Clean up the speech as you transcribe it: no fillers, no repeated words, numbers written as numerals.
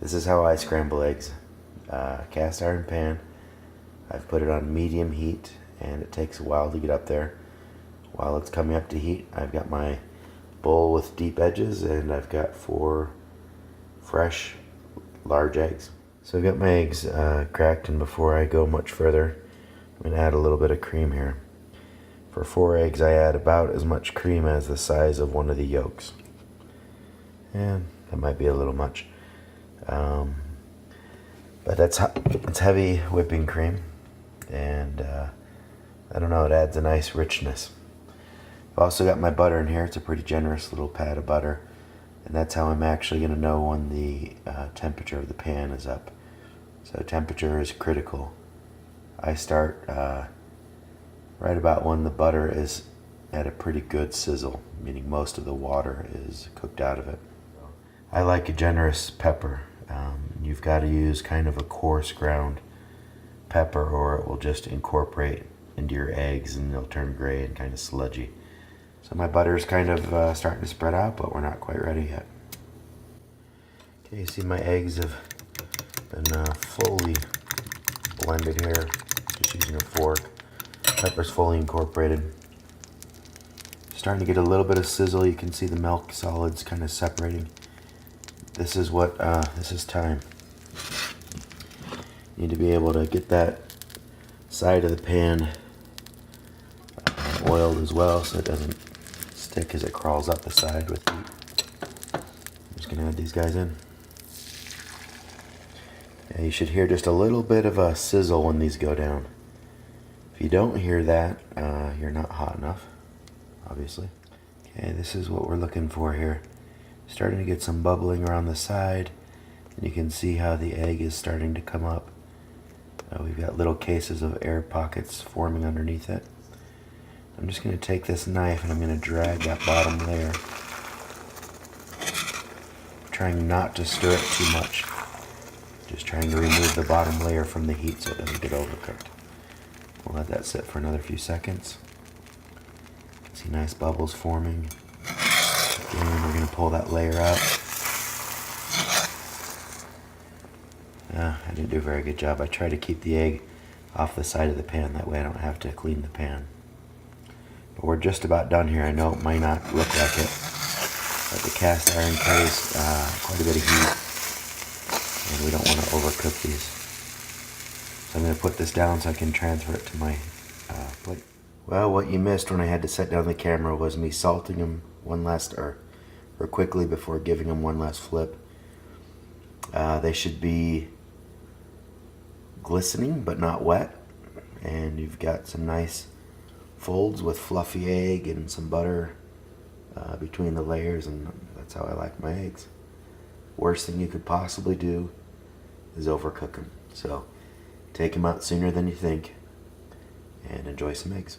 This is how I scramble eggs. Cast iron pan. I've put it on medium heat and it takes a while to get up there. While it's coming up to heat, I've got my bowl with deep edges and I've got 4 fresh large eggs. So I've got my eggs cracked, and before I go much further, I'm going to add a little bit of cream here. For 4 eggs, I add about as much cream as the size of one of the yolks. And that might be a little much. But it's heavy whipping cream, and I don't know, it adds a nice richness. I've also got my butter in here. It's a pretty generous little pat of butter, and that's how I'm actually going to know when the temperature of the pan is up. So temperature is critical. I start right about when the butter is at a pretty good sizzle, meaning most of the water is cooked out of it. I like a generous pepper. You've got to use kind of a coarse ground pepper, or it will just incorporate into your eggs and they'll turn gray and kind of sludgy. So my butter is kind of starting to spread out, but we're not quite ready yet. Okay, you see my eggs have been fully blended here, just using a fork. Pepper's fully incorporated. Starting to get a little bit of sizzle. You can see the milk solids kind of separating. This is what, this is time. You need to be able to get that side of the pan oiled as well so it doesn't stick as it crawls up the side with heat. I'm just going to add these guys in. Yeah, you should hear just a little bit of a sizzle when these go down. If you don't hear that, you're not hot enough, obviously. Okay, this is what we're looking for here. Starting to get some bubbling around the side, and you can see how the egg is starting to come up. We've got little cases of air pockets forming underneath it. I'm just going to take this knife and I'm going to drag that bottom layer, trying not to stir it too much. Just trying to remove the bottom layer from the heat so it doesn't get overcooked. We'll let that sit for another few seconds. See nice bubbles forming. Again, we're going to pull that layer out. I didn't do a very good job. I try to keep the egg off the side of the pan, that way I don't have to clean the pan. But we're just about done here. I know it might not look like it, but the cast iron carries quite a bit of heat, and we don't want to overcook these. So I'm going to put this down so I can transfer it to my plate. Well, what you missed when I had to set down the camera was me salting them or quickly before giving them one last flip. They should be glistening but not wet, and you've got some nice folds with fluffy egg and some butter between the layers, and that's how I like my eggs. Worst thing you could possibly do is overcook them. So take them out sooner than you think and enjoy some eggs.